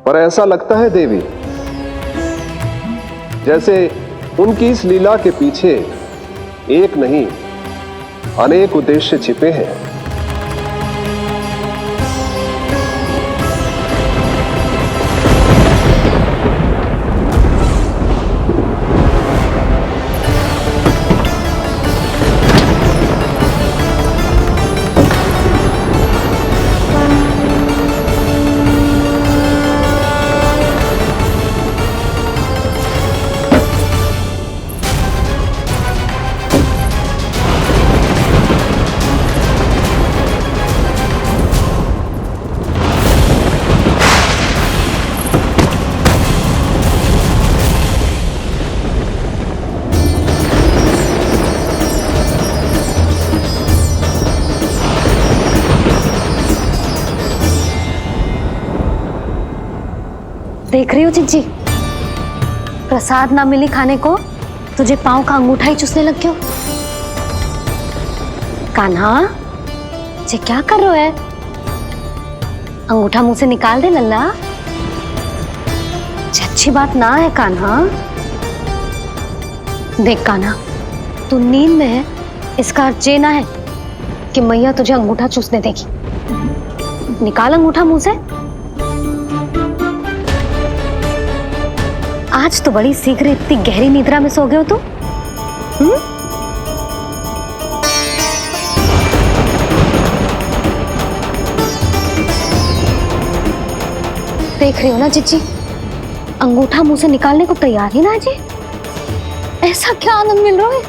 पर ऐसा लगता है देवी जैसे उनकी इस लीला के पीछे एक नहीं अनेक उद्देश्य छिपे हैं। देख रही हो चिज्जी, प्रसाद ना मिली खाने को तुझे पांव का अंगूठा ही चूसने लग गयो। कान्हा ये क्या कर रहे है? अंगूठा मुंह से निकाल दे लल्ला। अच्छी बात ना है कान्हा। देख कान्हा, तू नींद में है, इसका अर्थ ये ना है कि मैया तुझे अंगूठा चूसने देगी। निकाल अंगूठा मुंह से। आज तो बड़ी शीघ्र इतनी गहरी निद्रा में सो गए हो तू। देख रही हो ना जिज्जी, अंगूठा मुंह से निकालने को तैयार ही ना जी। ऐसा क्या आनंद मिल रहा है?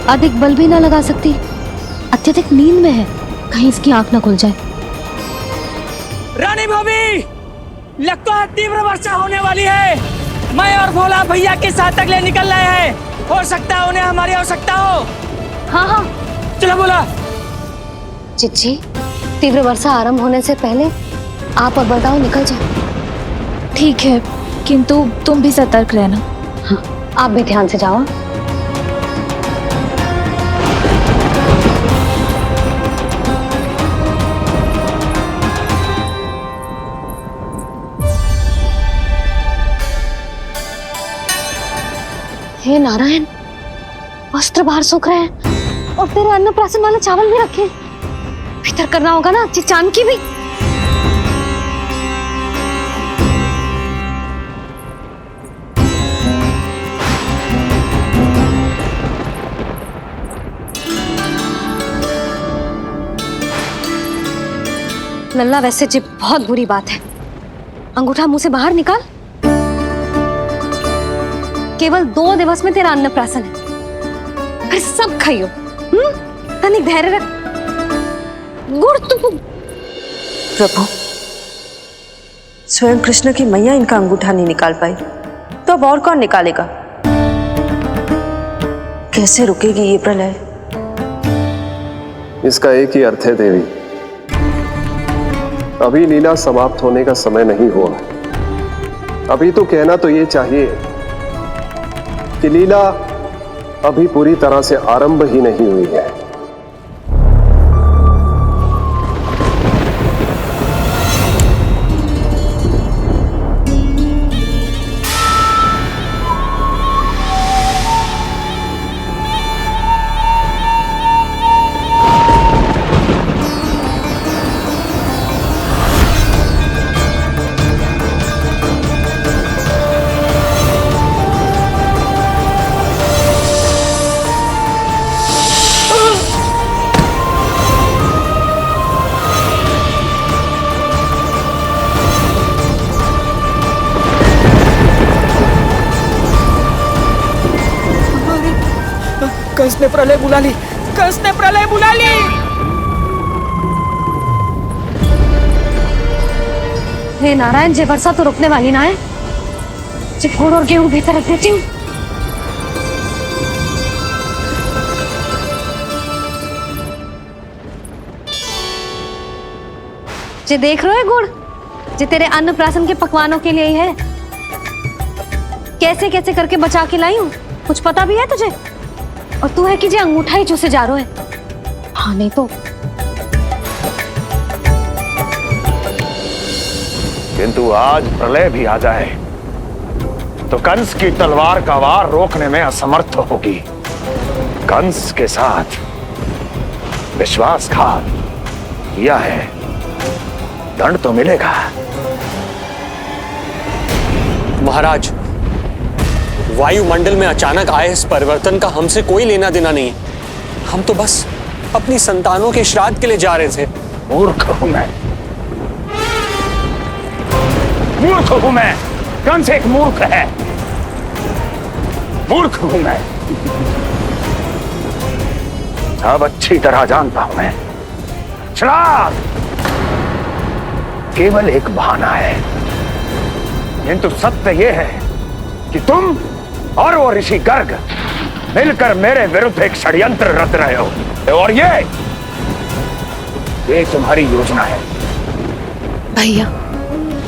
अधिक बल भी ना लगा सकती, अत्यधिक नींद में है, कहीं इसकी आंख ना खुल जाए। रानी भाभी, लगता है तीव्र वर्षा होने वाली है। मैं और भोला भैया के साथ अगले निकल रहे हैं। हो सकता है उन्हें हमारी आवश्यकता हो। हाँ हाँ चलो बोला। चिच्ची, तीव्र वर्षा आरंभ होने से पहले आप और बरदाओ निकल जाओ। ठीक है, किंतु तुम भी सतर्क रहना। हाँ, आप भी ध्यान से जाओ। हे नारायण, वस्त्र बाहर सूख रहे हैं और तेरे अन्नप्राशन वाले चावल भी रखे। भीतर करना होगा ना चांद की भी। लल्ला, वैसे जी बहुत बुरी बात है। अंगूठा मुंह से बाहर निकाल। केवल 2 दिवस में तेरा अन्नप्राशन है, फिर सब खाइयो। तनिक धैर्य रख। गुड़ तू। प्रभु, स्वयं कृष्ण की मैया इनका अंगूठा नहीं निकाल पाई, तो अब और कौन निकालेगा? कैसे रुकेगी ये प्रलय? इसका एक ही अर्थ है देवी, अभी लीला समाप्त होने का समय नहीं हुआ। अभी तो कहना तो ये चाहिए कि लीला अभी पूरी तरह से आरंभ ही नहीं हुई है। कंस ने प्रलय बुला ली। कंस ने प्रलय बुला ली। हे नारायण, जे वर्षा तो रुकने वाली ना है। जे गुड़ और गेहूं भीतर रख देती हूँ। जे देख रहे हो गुड़, जे तेरे अन्नप्राशन के पकवानों के लिए ही है। कैसे कैसे करके बचा के लाई हूँ, कुछ पता भी है तुझे? और तू है कि जे अंगूठा ही चूसे जा रहे है। हाँ नहीं तो किंतु आज प्रलय भी आ जाए तो कंस की तलवार का वार रोकने में असमर्थ होगी। कंस के साथ विश्वासघात किया है, दंड तो मिलेगा। महाराज, वायुमंडल में अचानक आए इस परिवर्तन का हमसे कोई लेना देना नहीं है। हम तो बस अपनी संतानों के श्राद्ध के लिए जा रहे थे। मूर्ख हूं मैं, मूर्ख हूं मैं। कंस एक मूर्ख है, मूर्ख हूं मैं। अब अच्छी तरह जानता हूं मैं, श्राद्ध केवल एक बहाना है। किंतु सत्य यह है कि तुम और वो ऋषि गर्ग मिलकर मेरे विरुद्ध एक षड्यंत्र रच रहे हो, और ये तुम्हारी योजना है। भैया,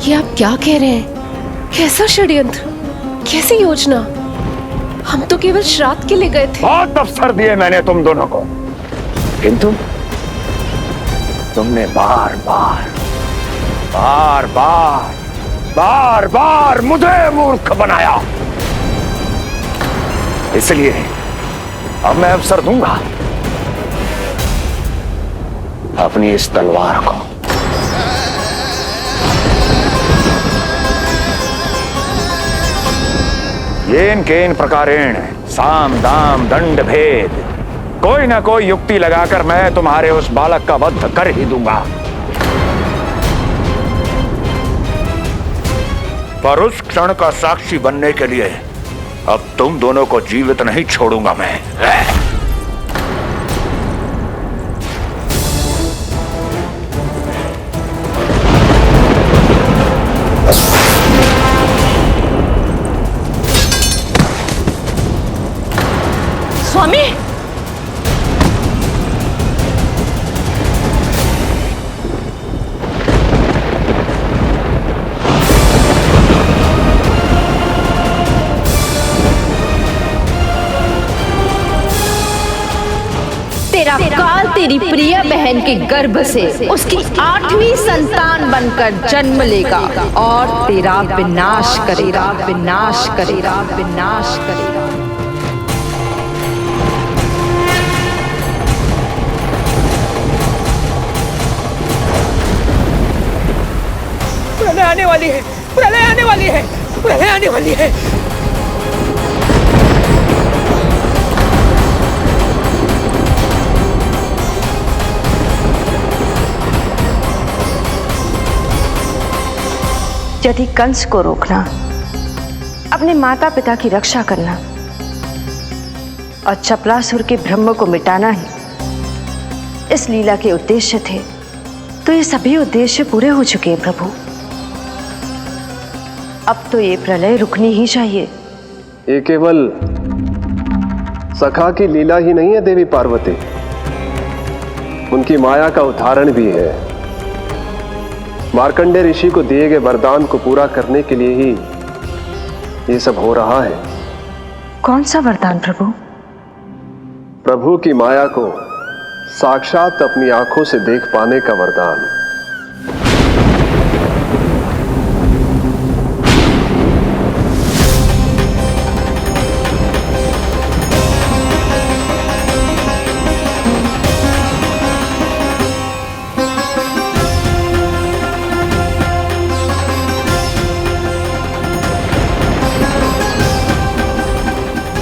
ये आप क्या कह रहे हैं? कैसा षड्यंत्र, कैसी योजना? हम तो केवल श्राद्ध के लिए गए थे। बहुत अवसर दिए मैंने तुम दोनों को, किंतु तुमने बार बार मुझे मूर्ख बनाया। इसलिए अब मैं अवसर दूंगा अपनी इस तलवार को। येन केन प्रकारेण साम दाम दंड भेद, कोई ना कोई युक्ति लगाकर मैं तुम्हारे उस बालक का वध कर ही दूंगा। पर उस क्षण का साक्षी बनने के लिए अब तुम दोनों को जीवित नहीं छोड़ूंगा मैं। स्वामी, तेरा काल तेरी प्रिय बहन के गर्भ से उसकी 8वीं संतान बनकर जन्म लेगा और तेरा विनाश करेगा, विनाश करेगा, विनाश करेगा। प्रलय आने वाली है, प्रलय आने वाली है, प्रलय आने वाली है। यदि कंस को रोकना, अपने माता पिता की रक्षा करना और चपलासुर के ब्रह्म को मिटाना ही इस लीला के उद्देश्य थे, तो ये सभी उद्देश्य पूरे हो चुके हैं प्रभु। अब तो ये प्रलय रुकनी ही चाहिए। ये केवल सखा की लीला ही नहीं है देवी पार्वती, उनकी माया का उदाहरण भी है। मार्कंडेय ऋषि को दिए गए वरदान को पूरा करने के लिए ही ये सब हो रहा है। कौन सा वरदान प्रभु? प्रभु की माया को साक्षात अपनी आंखों से देख पाने का वरदान।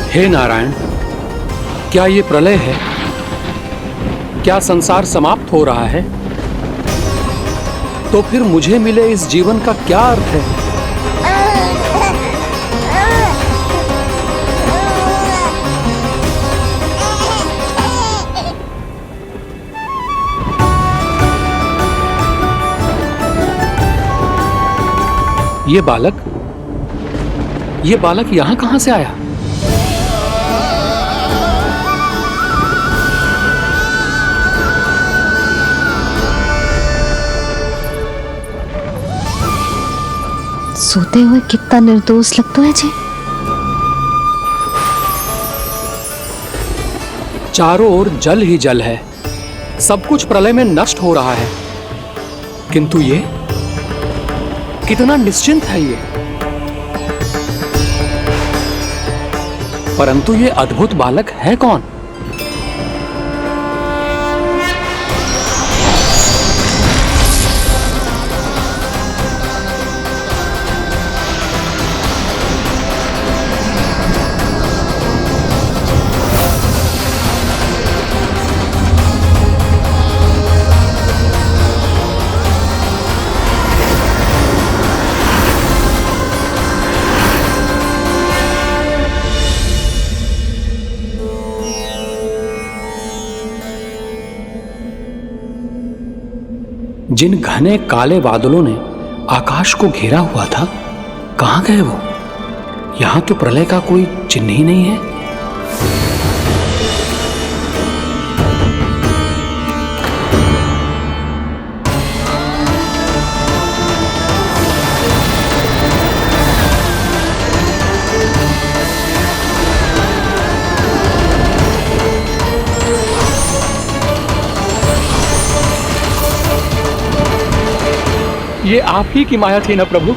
हे नारायण, क्या ये प्रलय है? क्या संसार समाप्त हो रहा है? तो फिर मुझे मिले इस जीवन का क्या अर्थ है? ये बालक यहां कहां से आया? सोते हुए कितना निर्दोष लगता है जी। चारों ओर जल ही जल है, सब कुछ प्रलय में नष्ट हो रहा है, किंतु ये कितना निश्चिंत है ये। परंतु ये अद्भुत बालक है कौन? जिन घने काले बादलों ने आकाश को घेरा हुआ था, कहां गए वो? यहां तो प्रलय का कोई चिन्ह ही नहीं है। ये आप ही की माया थी ना प्रभु?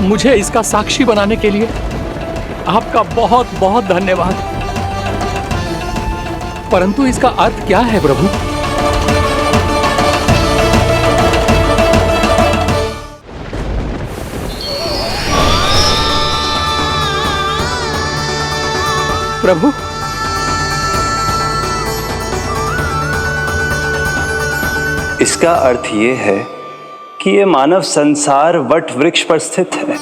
मुझे इसका साक्षी बनाने के लिए आपका बहुत बहुत धन्यवाद। परंतु इसका अर्थ क्या है प्रभु? प्रभु, इसका अर्थ ये है कि ये मानव संसार वट वृक्ष पर स्थित है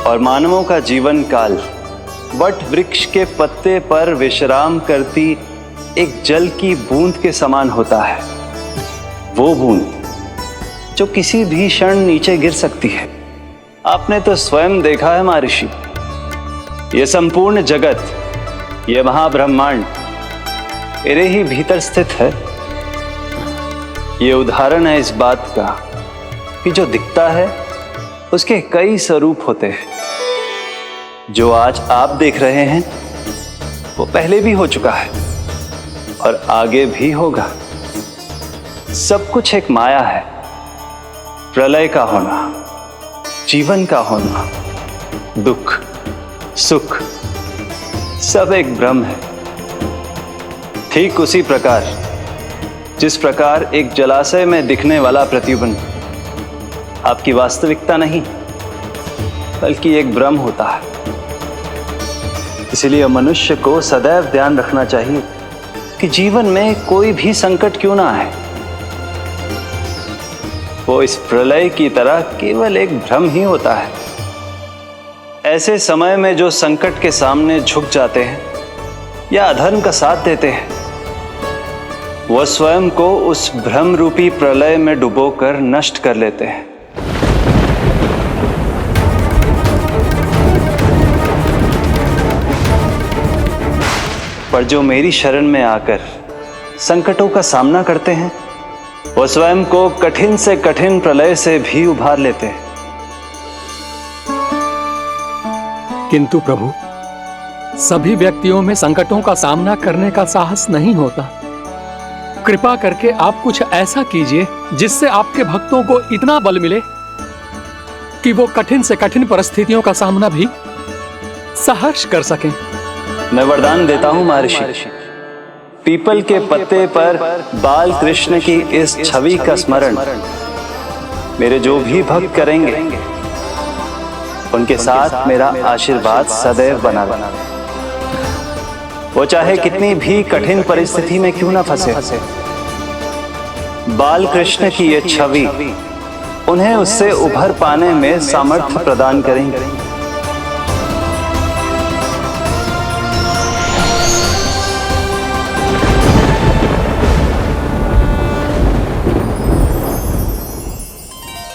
और मानवों का जीवन काल वट वृक्ष के पत्ते पर विश्राम करती एक जल की बूंद के समान होता है। वो बूंद जो किसी भी क्षण नीचे गिर सकती है। आपने तो स्वयं देखा है महर्षि, ये संपूर्ण जगत, ये महाब्रह्मांड मेरे ही भीतर स्थित है। ये उदाहरण है इस बात का कि जो दिखता है उसके कई स्वरूप होते हैं। जो आज आप देख रहे हैं वो पहले भी हो चुका है और आगे भी होगा। सब कुछ एक माया है। प्रलय का होना, जीवन का होना, दुख, सुख, सब एक भ्रम है। ठीक उसी प्रकार जिस प्रकार एक जलाशय में दिखने वाला प्रतिबिंब आपकी वास्तविकता नहीं बल्कि एक भ्रम होता है। इसलिए मनुष्य को सदैव ध्यान रखना चाहिए कि जीवन में कोई भी संकट क्यों ना आए, वो इस प्रलय की तरह केवल एक भ्रम ही होता है। ऐसे समय में जो संकट के सामने झुक जाते हैं या अधर्म का साथ देते हैं, वह स्वयं को उस भ्रम रूपी प्रलय में डुबोकर नष्ट कर लेते हैं। पर जो मेरी शरण में आकर संकटों का सामना करते हैं, वह स्वयं को कठिन से कठिन प्रलय से भी उभार लेते हैं। किंतु प्रभु, सभी व्यक्तियों में संकटों का सामना करने का साहस नहीं होता। कृपा करके आप कुछ ऐसा कीजिए जिससे आपके भक्तों को इतना बल मिले कि वो कठिन से कठिन परिस्थितियों का सामना भी सहर्ष कर सकें। मैं वरदान देता हूं महर्षि, पीपल के पत्ते पर बाल कृष्ण की इस छवि का स्मरण मेरे जो भी भक्त करेंगे उनके साथ मेरा आशीर्वाद सदैव बना रहे। वो चाहे कितनी भी कठिन परिस्थिति में क्यों ना फंसे, बाल कृष्ण की ये छवि उन्हें उससे उभर पाने में सामर्थ्य प्रदान करेंगे।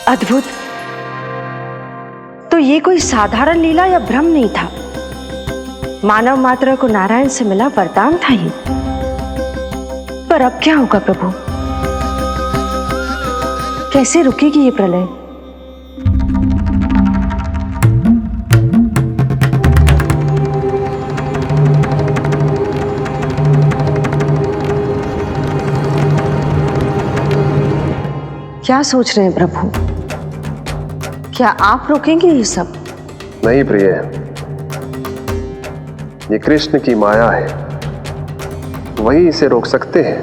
अद्भुत! तो ये कोई साधारण लीला या भ्रम नहीं था, मानव मात्र को नारायण से मिला वरदान था ये। पर अब क्या होगा प्रभु? कैसे रुकेगी ये प्रलय? क्या सोच रहे हैं प्रभु? क्या आप रोकेंगे ये सब? नहीं प्रिय, ये कृष्ण की माया है, वही इसे रोक सकते हैं।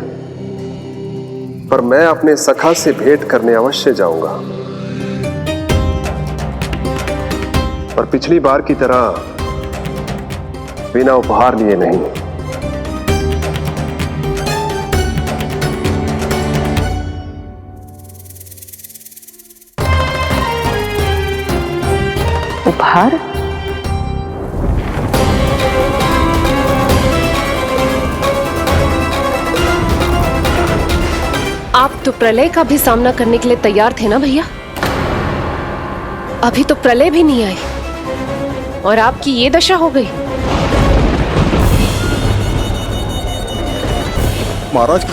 पर मैं अपने सखा से भेंट करने अवश्य जाऊंगा, पर पिछली बार की तरह बिना उपहार लिए नहीं। उपहार? आप तो प्रलय का भी सामना करने के लिए तैयार थे ना भैया? अभी तो प्रलय भी नहीं आई और आपकी ये दशा हो गई। महाराज,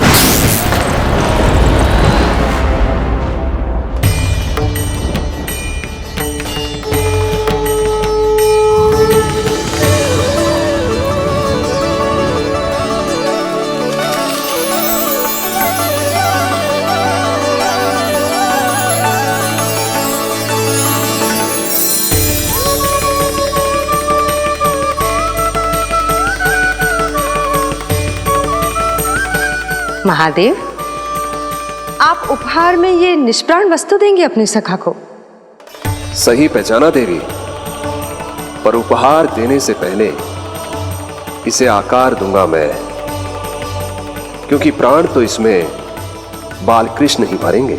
महादेव, आप उपहार में ये निष्प्राण वस्तु देंगे अपने सखा को? सही पहचाना देवी, पर उपहार देने से पहले इसे आकार दूंगा मैं, क्योंकि प्राण तो इसमें बाल कृष्ण ही भरेंगे।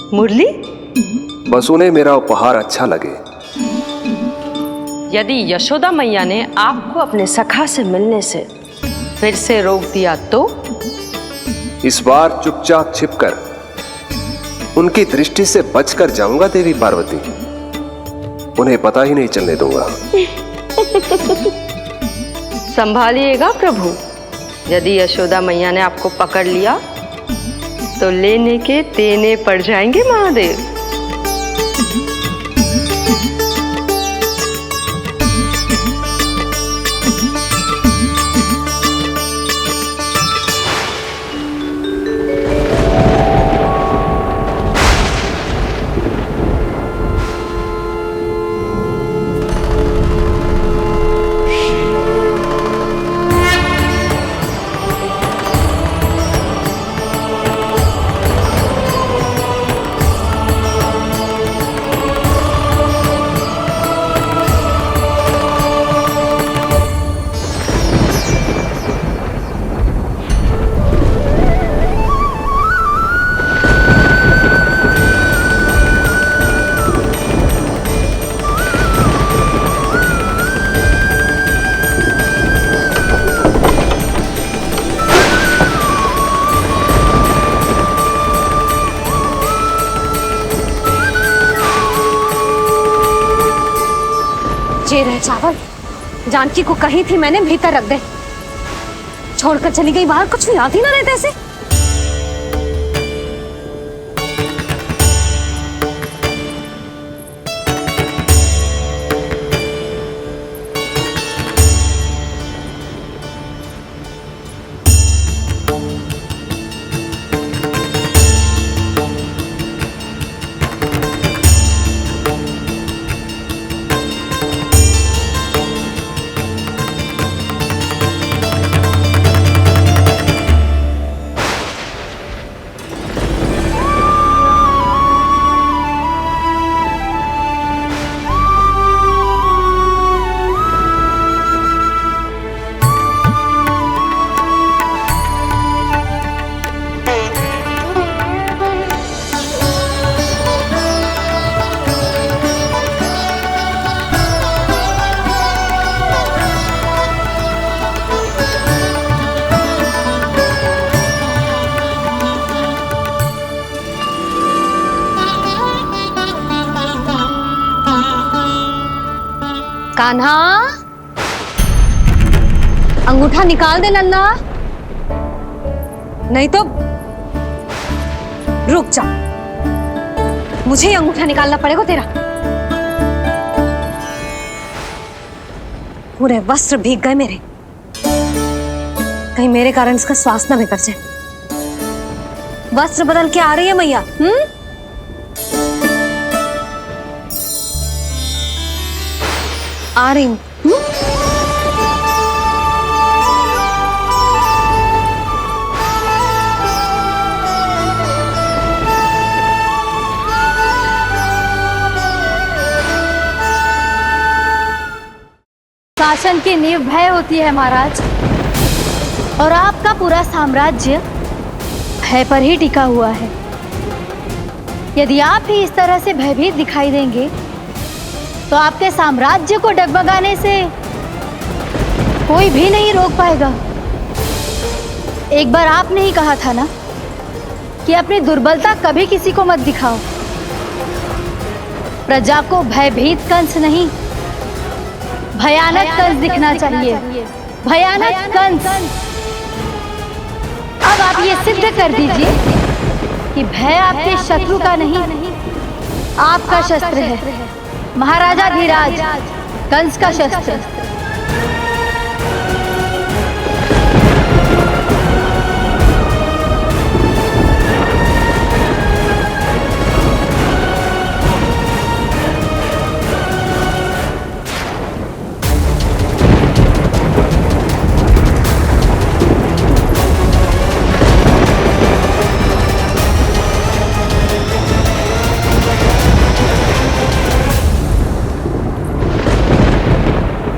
मुरली? बस उन्हें मेरा उपहार अच्छा लगे। यदि यशोदा मैया ने आपको अपने सखा से मिलने से फिर से रोक दिया तो? इस बार चुपचाप छिपकर उनकी दृष्टि से बचकर जाऊंगा देवी पार्वती, उन्हें पता ही नहीं चलने दूंगा। संभालिएगा प्रभु, यदि यशोदा मैया ने आपको पकड़ लिया तो लेने के देने पड़ जाएंगे महादेव। ये रहे चावल, जानकी को कही थी मैंने भीतर रख दे, छोड़कर चली गई बाहर, कुछ याद ही ना रहते ऐसे। कान्हा, अंगूठा निकाल दे नन्ना, नहीं तो रुक जा, मुझे ही अंगूठा निकालना पड़ेगा तेरा। पूरे वस्त्र भीग गए मेरे, कहीं मेरे कारण इसका श्वास न बिगड़ जाए। वस्त्र बदल के आ रही है मैया। आ रही हूं। शासन की नींव भय होती है महाराज, और आपका पूरा साम्राज्य भय पर ही टिका हुआ है। यदि आप भी इस तरह से भयभीत दिखाई देंगे तो आपके साम्राज्य को डगमगाने से कोई भी नहीं रोक पाएगा। एक बार आपने ही कहा था ना कि अपनी दुर्बलता कभी किसी को मत दिखाओ। प्रजा को भयभीत कंस नहीं, भयानक कंस दिखना चाहिए, भयानक कंस। अब आप ये सिद्ध कर दीजिए कि भय आपके शत्रु का नहीं, आपका शस्त्र है। महाराजा धीराज, कंस का शस्त्र।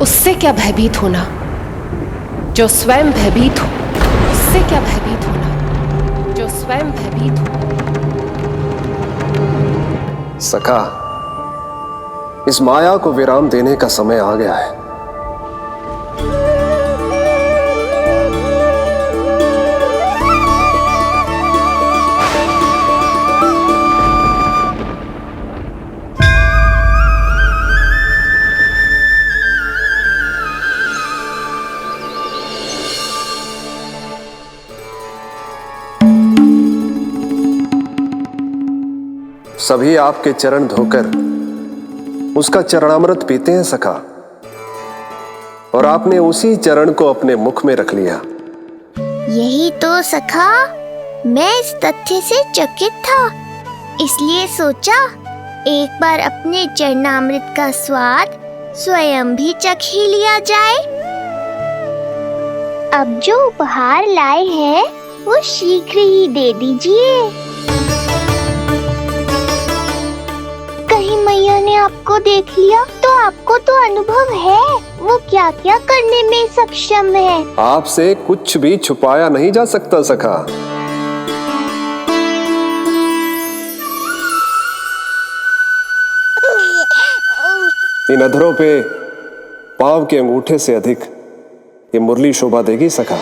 उससे क्या भयभीत होना जो स्वयं भयभीत हो, उससे क्या भयभीत होना जो स्वयं भयभीत हो। सखा, इस माया को विराम देने का समय आ गया है। सभी आपके चरण धोकर उसका चरणामृत पीते हैं सखा, और आपने उसी चरण को अपने मुख में रख लिया। यही तो सखा, मैं इस तथ्य से चकित था, इसलिए सोचा एक बार अपने चरणामृत का स्वाद स्वयं भी चख ही लिया जाए। अब जो उपहार लाए हैं वो शीघ्र ही दे दीजिए। कहीं मैया ने आपको देख लिया तो आपको तो अनुभव है वो क्या क्या करने में सक्षम है। आपसे कुछ भी छुपाया नहीं जा सकता सखा। इन अधरों पे पांव के अंगूठे से अधिक ये मुरली शोभा देगी सखा।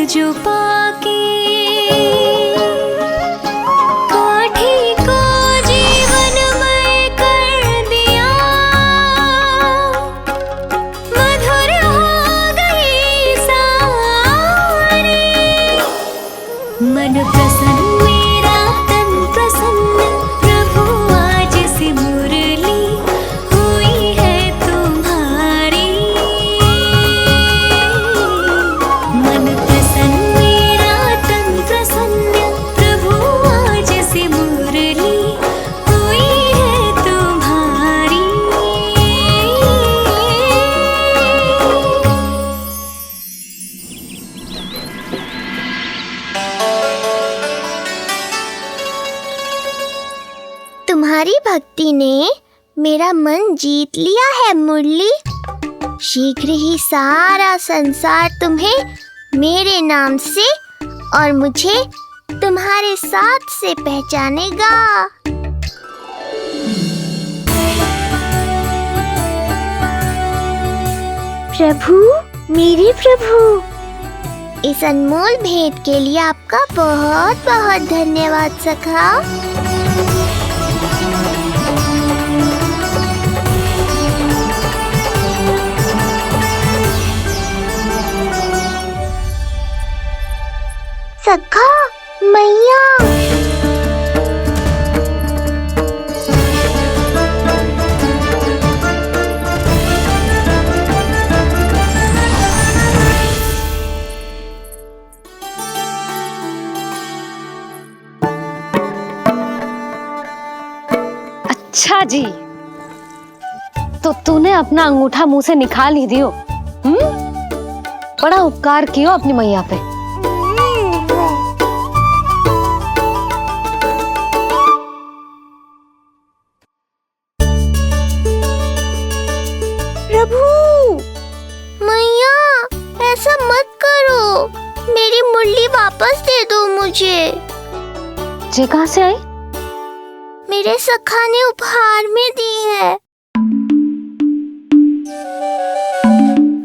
जो पाके काठी को जीवनमय कर दिया, मधुर हो गई सारी। मन प्रसन्न मेरा तन प्रसन्न, प्रभु आज से मुरली हुई है तुम्हारी। मन तुम्हारी भक्ति ने मेरा मन जीत लिया है मुरली। शीघ्र ही सारा संसार तुम्हें मेरे नाम से और मुझे तुम्हारे साथ से पहचानेगा। प्रभु, मेरे प्रभु, इस अनमोल भेंट के लिए आपका बहुत बहुत धन्यवाद सखा। सखा, मैया। अच्छा जी, तो तूने अपना अंगूठा मुंह से निकाल ही दियो। बड़ा उपकार कियो अपनी मैया पे। प्रभु, मैया, ऐसा मत करो। मेरी मुरली वापस दे दो मुझे। ये कहाँ से आई? मेरे सखा ने उपहार में दी है।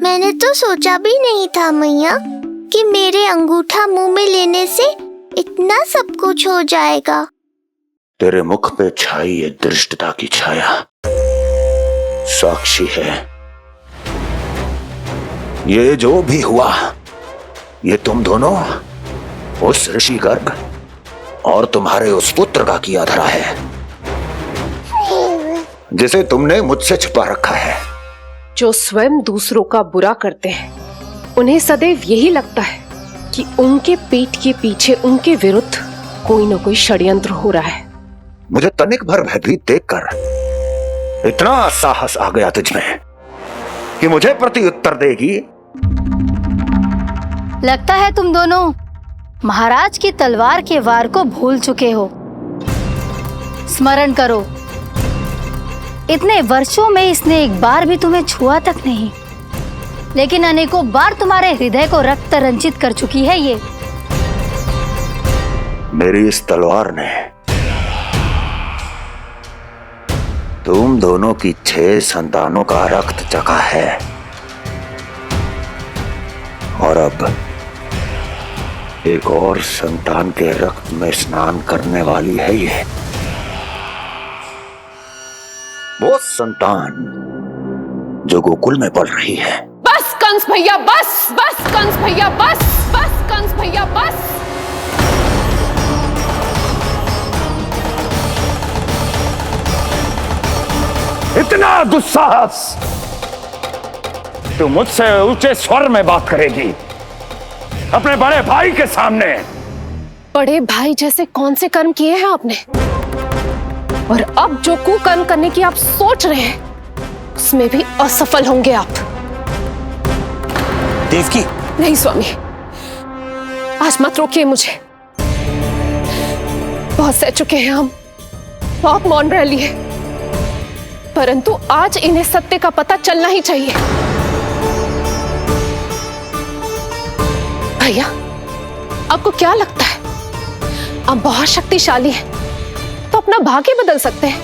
मैंने तो सोचा भी नहीं था मैया कि मेरे अंगूठा मुंह में लेने से इतना सब कुछ हो जाएगा। तेरे मुख पे छाई ये धृष्टता की छाया साक्षी है। ये जो भी हुआ, ये तुम दोनों, उस ऋषि गर्ग और तुम्हारे उस पुत्र का किया धरा है, जिसे तुमने मुझसे छुपा रखा है। जो स्वयं दूसरों का बुरा करते हैं, उन्हें सदैव यही लगता है कि उनके पीठ के पीछे उनके विरुद्ध कोई न कोई षड्यंत्र हो रहा है। मुझे तनिक भर भयभीत देखकर इतना साहस आ गया तुझमें कि मुझे प्रति उत्तर देगी। लगता है तुम दोनों महाराज की तलवार के वार को भूल चुके हो। स्मरण करो, इतने वर्षों में इसने एक बार भी तुम्हें छुआ तक नहीं, लेकिन अनेकों बार तुम्हारे हृदय को रक्त रंजित कर चुकी है ये। मेरी इस तलवार ने तुम दोनों की 6 संतानों का रक्त चखा है, और अब एक और संतान के रक्त में स्नान करने वाली है ये। वो संतान जो गोकुल में पल रही है। बस कंस भैया, बस बस कंस भैया, बस बस कंस भैया, बस। इतना दुस्साहस! तू मुझसे ऊंचे स्वर में बात करेगी अपने बड़े भाई के सामने? बड़े भाई जैसे कौन से कर्म किए हैं आपने? और अब जो कुकर्म करने की आप सोच रहे हैं, उसमें भी असफल होंगे आप। देवकी! नहीं स्वामी, आज मत रोकिए मुझे। बहुत सह चुके हैं हम, बहुत मौन रह लिए, परंतु आज इन्हें सत्य का पता चलना ही चाहिए। भैया, आपको क्या लगता है आप बहुत शक्तिशाली हैं, तो अपना भाग्य बदल सकते हैं?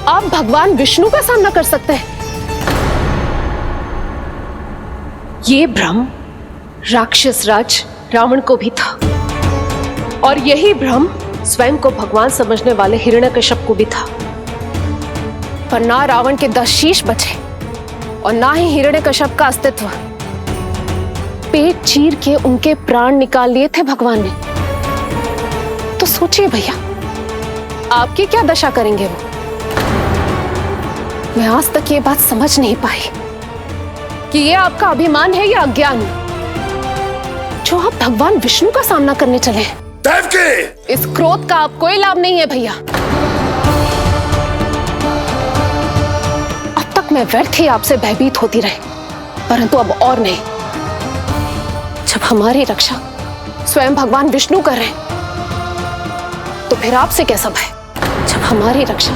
आप भगवान विष्णु का सामना कर सकते हैं। ये भ्रम राक्षस राज रावण को भी था, और यही भ्रम स्वयं को भगवान समझने वाले हिरण्यकश्यप को भी था। पर ना रावण के 10 शीश बचे और ना ही हिरण्यकश्यप का अस्तित्व। पेट चीर के उनके प्राण निकाल लिए थे भगवान ने। तो सोचिए भैया, आपकी क्या दशा करेंगे वो? मैं आज तक ये बात समझ नहीं पाई कि ये आपका अभिमान है या अज्ञान, जो आप भगवान विष्णु का सामना करने चले हैं। देवकी! इस क्रोध का आप कोई लाभ नहीं है भैया। अब तक मैं व्यर्थ ही आपसे भयभीत होती रही, परंतु अब और नहीं। जब हमारी रक्षा स्वयं भगवान विष्णु कर रहे हैं, तो फिर आपसे कैसा भय, जब हमारी रक्षा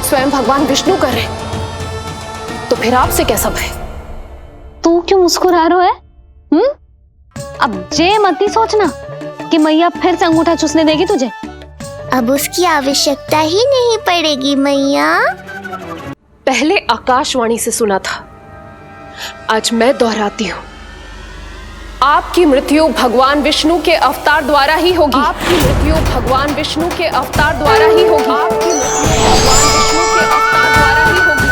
स्वयं भगवान विष्णु कर रहे, तो फिर आपसे कैसा भय? तू क्यों मुस्कुरा रहा है? अब जे मत ही सोचना कि मैया फिर से अंगूठा चूसने देगी तुझे। अब उसकी आवश्यकता ही नहीं पड़ेगी मैया। पहले आकाशवाणी से सुना था, आज मैं दोहराती हूँ, आपकी मृत्यु भगवान विष्णु के अवतार द्वारा ही होगी। आपकी मृत्यु भगवान विष्णु के अवतार द्वारा ही होगी। आपकी मृत्यु भगवान विष्णु के अवतार द्वारा ही होगी।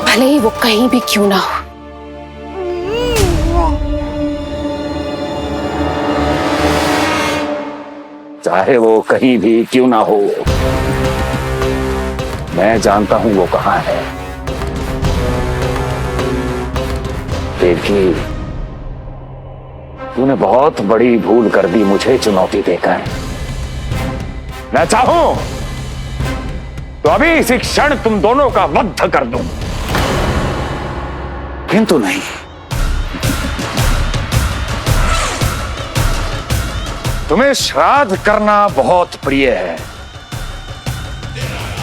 भले ही वो कहीं भी क्यों ना हो। चाहे वो कहीं भी क्यों ना हो, मैं जानता हूं वो कहां है। देवकी, तूने बहुत बड़ी भूल कर दी मुझे चुनौती देकर। मैं चाहूं तो अभी इसी क्षण तुम दोनों का वध कर दूं, किंतु नहीं। तुम्हें श्राद्ध करना बहुत प्रिय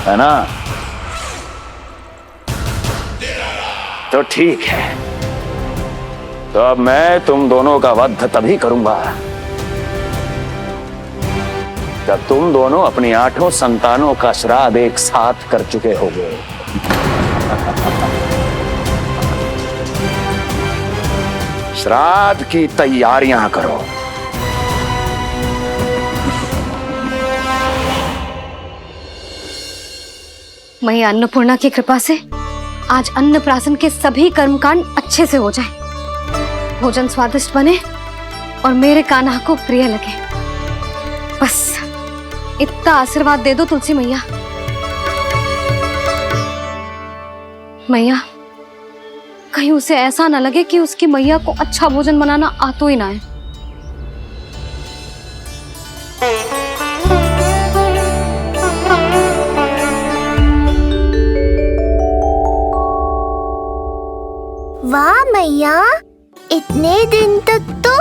है ना? तो ठीक है, तो अब मैं तुम दोनों का वध तभी करूंगा जब तुम दोनों अपनी 8 संतानों का श्राद्ध एक साथ कर चुके होगे। श्राद्ध की तैयारियां करो। मैया अन्नपूर्णा की कृपा से आज अन्नप्राशन के सभी कर्मकांड अच्छे से हो जाए, भोजन स्वादिष्ट बने और मेरे कान्हा को प्रिय लगे। बस इतना आशीर्वाद दे दो तुलसी मैया। मैया, कहीं उसे ऐसा ना लगे कि उसकी मैया को अच्छा भोजन बनाना आता ही ना है। वाह मैया, इतने दिन तक तो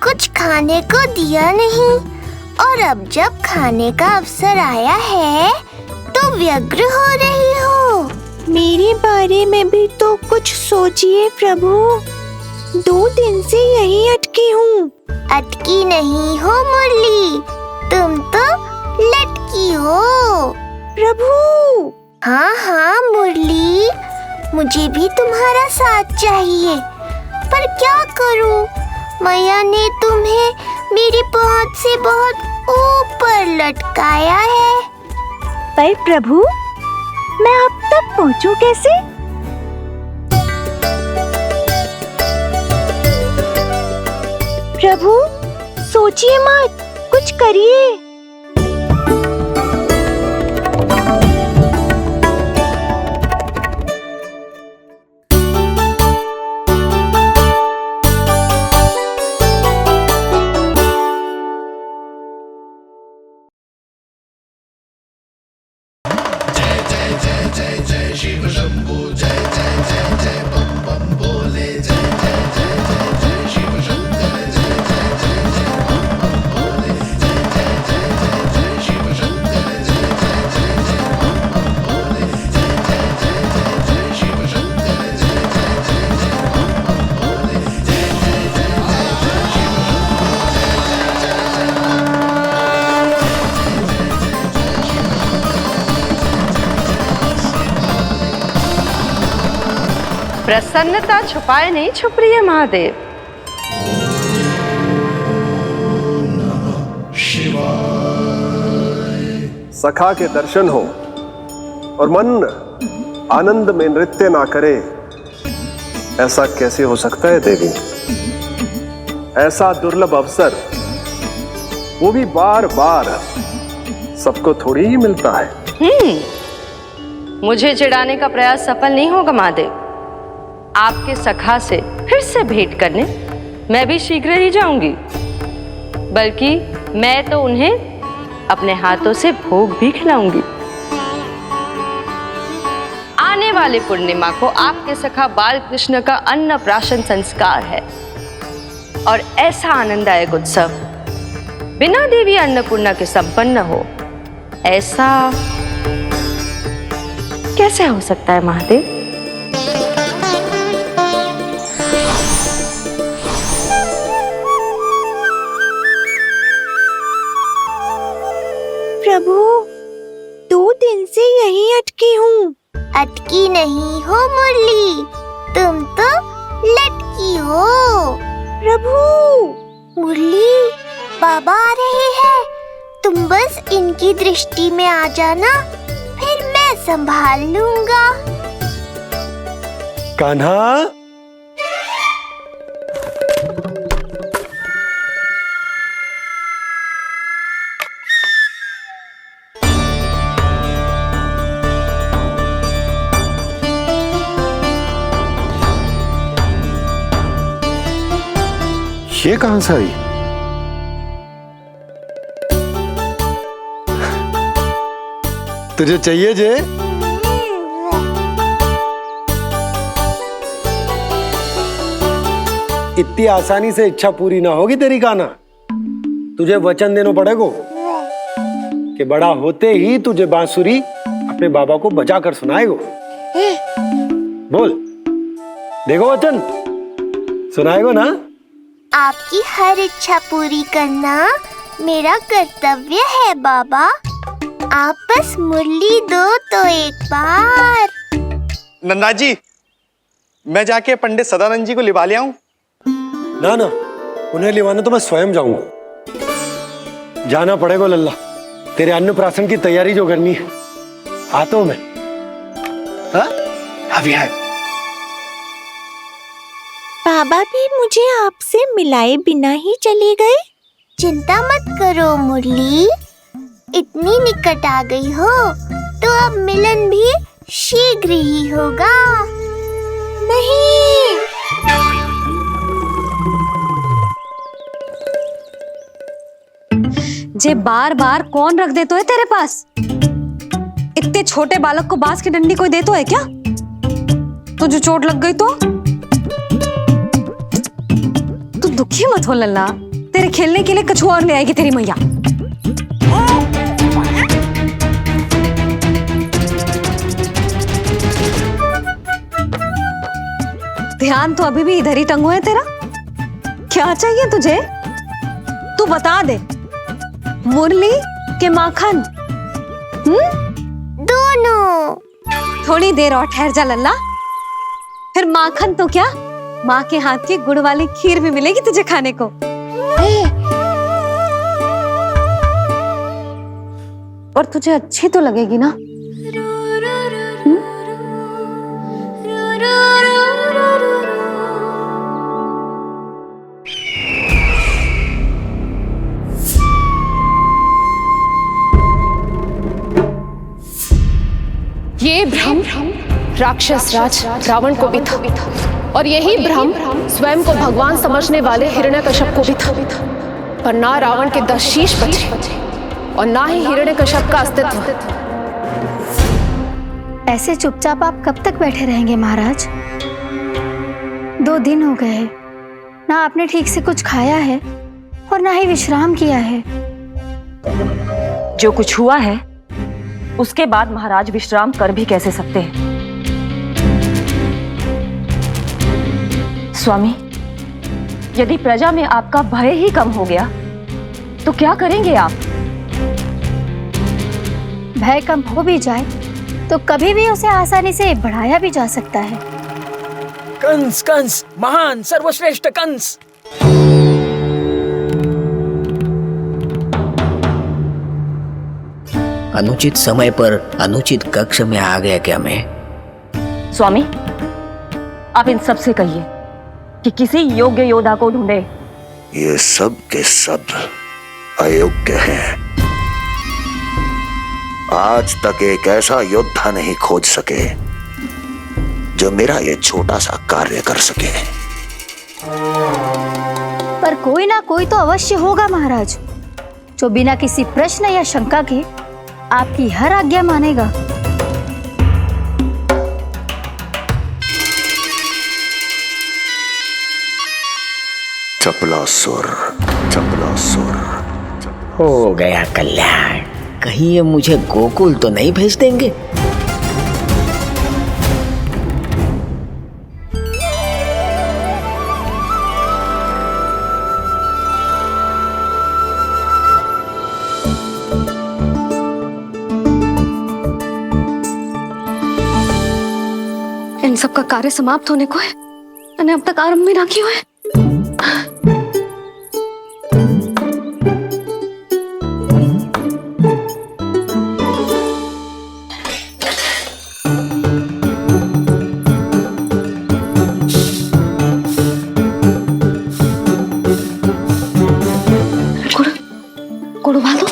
कुछ खाने को दिया नहीं, और अब जब खाने का अवसर आया है तो व्यग्र हो रही हो। मेरे बारे में भी तो कुछ सोचिए प्रभु, 2 दिन से यहीं अटकी हूँ। अटकी नहीं हो मुरली, तुम तो लटकी हो। प्रभु। हाँ हाँ मुरली, मुझे भी तुम्हारा साथ चाहिए, पर क्या करूं? मैया ने तुम्हें मेरी पहुंच से बहुत ऊपर लटकाया है। पर प्रभु, मैं अब तक पहुंचूं कैसे? प्रभु, सोचिए मत, कुछ करिए। प्रसन्नता छुपाए नहीं छुप रही है महादेव। सखा के दर्शन हो और मन आनंद में नृत्य ना करे, ऐसा कैसे हो सकता है देवी? ऐसा दुर्लभ अवसर वो भी बार बार सबको थोड़ी ही मिलता है। मुझे चिढ़ाने का प्रयास सफल नहीं होगा महादेव। आपके सखा से फिर से भेंट करने मैं भी शीघ्र ही जाऊंगी, बल्कि मैं तो उन्हें अपने हाथों से भोग भी खिलाऊंगी। आने वाले पूर्णिमा को आपके सखा बाल कृष्ण का अन्नप्राशन संस्कार है, और ऐसा आनंददायक उत्सव बिना देवी अन्नपूर्णा के संपन्न हो, ऐसा कैसे हो सकता है महादेव? प्रभु, 2 दिन से यहीं अटकी हूँ। अटकी नहीं हो मुरली, तुम तो लटकी हो। प्रभु, मुरली, बाबा आ रहे हैं, तुम बस इनकी दृष्टि में आ जाना, फिर मैं संभाल लूंगा। कान्हा, ये कहां से आई? तुझे चाहिए जे? इतनी आसानी से इच्छा पूरी ना होगी तेरी कान्हा। तुझे वचन देना पड़ेगा कि बड़ा होते ही तुझे बांसुरी अपने बाबा को बजा कर सुनाएगो। बोल, देखो वचन सुनाएगो ना? आपकी हर इच्छा पूरी करना मेरा कर्तव्य है बाबा। आप बस मुरली दो तो एक बार। नन्ना जी, मैं जाके पंडित सदानंद जी को लिवा ले आऊं? ना ना, उन्हें लिवाना तो मैं स्वयं जाऊंगा। जाना पड़ेगा लल्ला, तेरे अन्नप्राशन की तैयारी जो करनी है। आता हूं मैं। हाँ? अभी है। बाबा भी मुझे आपसे मिलाए बिना ही चले गए। चिंता मत करो मुरली, इतनी निकट आ गई हो तो अब मिलन भी शीघ्र ही होगा। नहीं, जे बार बार कौन रख दे तो है तेरे पास? इतने छोटे बालक को बांस की डंडी कोई दे तो है क्या? तुझे चोट लग गई तो? तू दुखी मत हो लल्ला, तेरे खेलने के लिए कछुआ और ले आएगी तेरी मैया। ध्यान तो अभी भी इधर ही टंगो है तेरा। क्या चाहिए तुझे? तू बता दे। मुरली के माखन? दोनों। थोड़ी देर और ठहर जा लल्ला, फिर माखन तो क्या, माँ के हाथ की गुड़ वाली खीर भी मिलेगी तुझे खाने को। और तुझे अच्छी तो लगेगी ना? ये भ्रम राक्षस राज रावण को भी था, और यही भ्रम स्वयं को भगवान समझने वाले हिरण्यकश्यप को भी था। पर ना रावण के 10 शीश बचे और ना ही हिरण्यकश्यप का अस्तित्व। ऐसे चुपचाप आप कब तक बैठे रहेंगे महाराज? 2 दिन हो गए, ना आपने ठीक से कुछ खाया है और ना ही विश्राम किया है। जो कुछ हुआ है उसके बाद महाराज विश्राम कर भी कैसे सकते हैं? स्वामी, यदि प्रजा में आपका भय ही कम हो गया तो क्या करेंगे आप? भय कम हो भी जाए तो कभी भी उसे आसानी से बढ़ाया भी जा सकता है। कंस कंस, महान सर्वश्रेष्ठ कंस। अनुचित समय पर अनुचित कक्ष में आ गया क्या मैं? स्वामी, आप इन सब से कहिए कि किसी योग्य योद्धा को ढूंढे। ये सब के सब अयोग्य हैं। आज तक एक ऐसा योद्धा नहीं खोज सके जो मेरा ये छोटा सा कार्य कर सके। पर कोई ना कोई तो अवश्य होगा महाराज, जो बिना किसी प्रश्न या शंका के आपकी हर आज्ञा मानेगा। चपलासुर, चपलासुर, हो गया कल्याण। कहीं ये मुझे गोकुल तो नहीं भेज देंगे? इन सब का कार्य समाप्त होने को है, मैंने अब तक आरंभ भी ना किया है। गुड़ उबाल दो।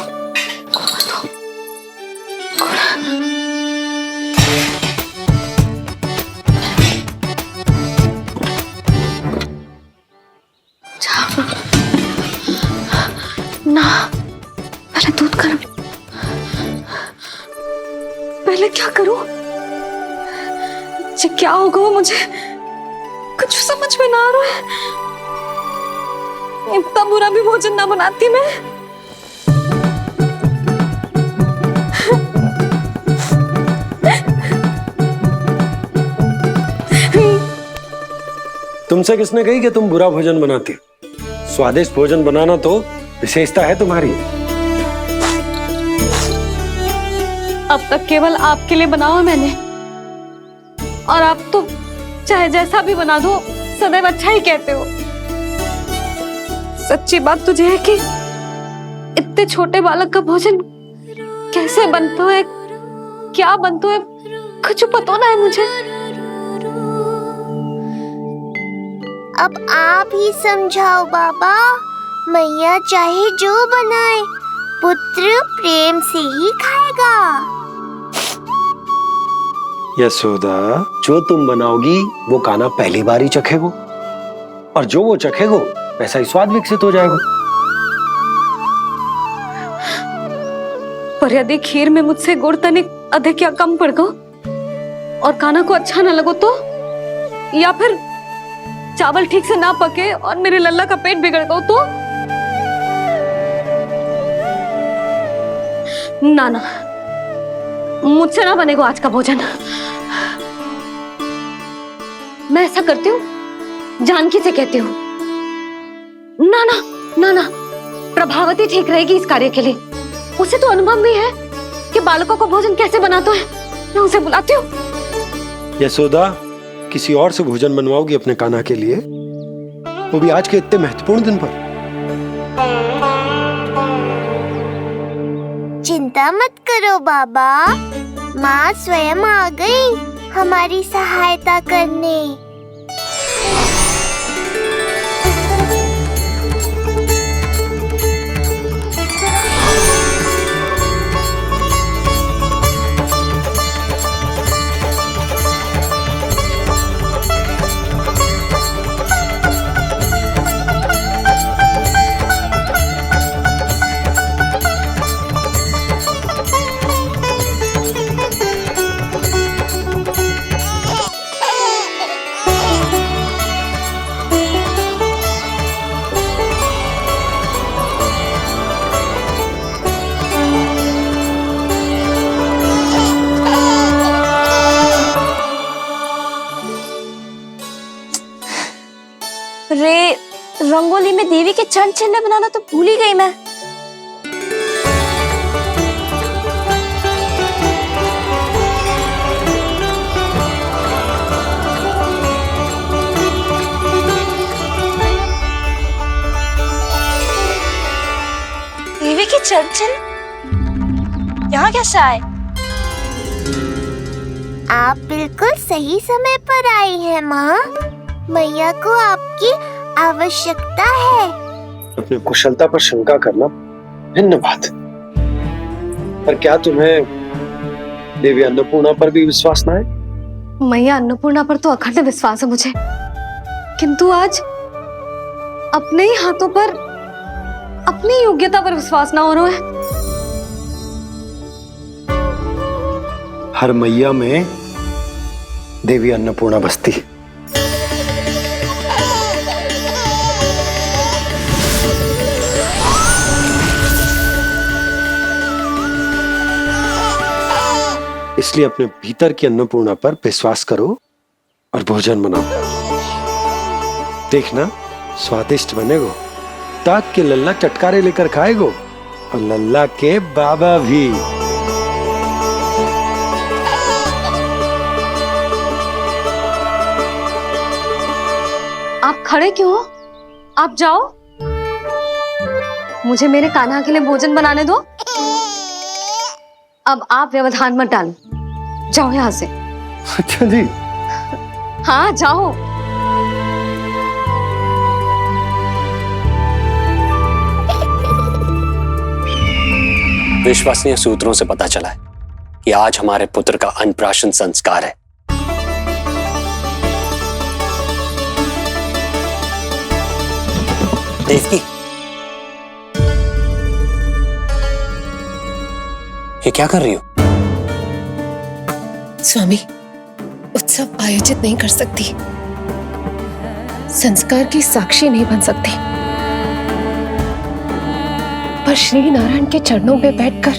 ना, पहले दूध गर्म। पहले क्या करूं? ये क्या होगा वो मुझे कुछ समझ में ना आ रहा है। इतना बुरा भी भोजन ना बनाती मैं। तुमसे किसने कही कि तुम बुरा भोजन बनाती हो? स्वादिष्ट भोजन बनाना तो विशेषता है तुम्हारी। अब तक केवल आपके लिए बनाओ है मैंने, और आप तो चाहे जैसा भी बना दो सदैव अच्छा ही कहते हो। सच्ची बात तुझे है कि इतने छोटे बालक का भोजन कैसे बनता है, क्या बनता है, कुछ पता ना है मुझे। अब आप ही समझाओ बाबा। मैया चाहे जो बनाए, पुत्र प्रेम से ही खाएगा। यशोदा, जो तुम बनाओगी वो कान्हा पहली बार ही चखेगो, और जो वो चखेगो वैसा ही स्वाद विकसित हो जाएगा। पर यदि खीर में मुझसे गुड़ तनिक अधिक या कम पड़ गो और कान्हा को अच्छा न लगो तो, या फिर चावल ठीक से ना पके और मेरे लल्ला का पेट बिगड़ गो तो? ना ना, मुझसे ना बनेगा आज का भोजन। मैं ऐसा करती हूँ, जानकी से कहती हूँ। ना ना ना ना, प्रभावती ठीक रहेगी इस कार्य के लिए। उसे तो अनुभव भी है कि बालकों को भोजन कैसे बनाता है। मैं उसे बुलाती हूँ। यशोदा, किसी और से भोजन बनवाओगी अपने कान्हा के लिए, वो भी आज के इतने महत्वपूर्ण दिन पर? चिंता मत करो बाबा, माँ स्वयं आ गई हमारी सहायता करने। रे, रंगोली में देवी के चरण चिन्ह बनाना तो भूल ही गई मैं। देवी के चरण चिन्ह यहाँ कैसे आए? आप बिल्कुल सही समय पर आई हैं माँ। मैया को आपकी आवश्यकता है। अपनी कुशलता पर शंका करना भिन्न बात, पर क्या तुम्हें देवी अन्नपूर्णा पर भी विश्वास ना है? मैया अन्नपूर्णा पर तो अखंड विश्वास है मुझे, किंतु आज अपने ही हाथों पर अपनी योग्यता पर विश्वास ना हो रहा है। हर मैया में देवी अन्नपूर्णा बसती है। इसलिए अपने भीतर की अन्नपूर्णा पर विश्वास करो और भोजन बनाओ। देखना स्वादिष्ट बनेगो। ताक के लल्ला चटकारे लेकर खाएगो और लल्ला के बाबा भी। आप खड़े क्यों हो? आप जाओ, मुझे मेरे कान्हा के लिए भोजन बनाने दो। अब आप व्यवधान मत डालो, जाओ यहां से। अच्छा जी। हाँ जाओ। विश्वसनीय सूत्रों से पता चला है कि आज हमारे पुत्र का अन्नप्राशन संस्कार है। देवकी, ये क्या कर रही हो? स्वामी, उत्सव आयोजित नहीं कर सकती, संस्कार की साक्षी नहीं बन सकती, पर श्री नारायण के चरणों में बैठकर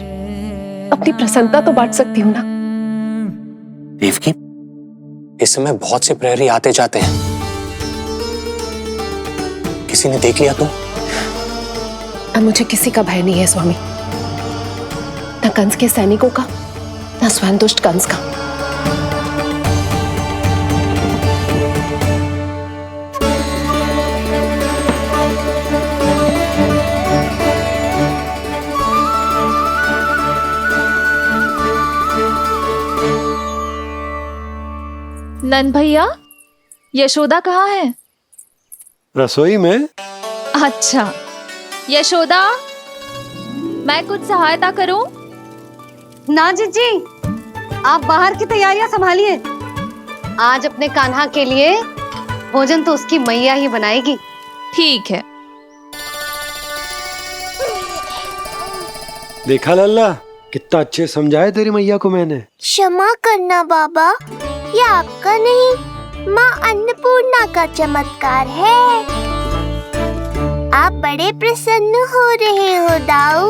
अपनी प्रसन्नता तो बांट सकती हूँ ना। देवकी, इस समय बहुत से प्रहरी आते जाते हैं, किसी ने देख लिया तो? अब मुझे किसी का भय नहीं है स्वामी, न कंस के सैनिकों का, न स्वयं दुष्ट कंस का। नंद भैया, यशोदा कहाँ है? रसोई में। अच्छा, यशोदा, मैं कुछ सहायता करूं? ना जीजी, आप बाहर की तैयारियां संभालिए। आज अपने कान्हा के लिए भोजन तो उसकी मैया ही बनाएगी। ठीक है। देखा लल्ला, कितना अच्छे समझाया तेरी मैया को मैंने। क्षमा करना बाबा, ये आपका नहीं, माँ अन्नपूर्णा का चमत्कार है। आप बड़े प्रसन्न हो रहे हो दाऊ।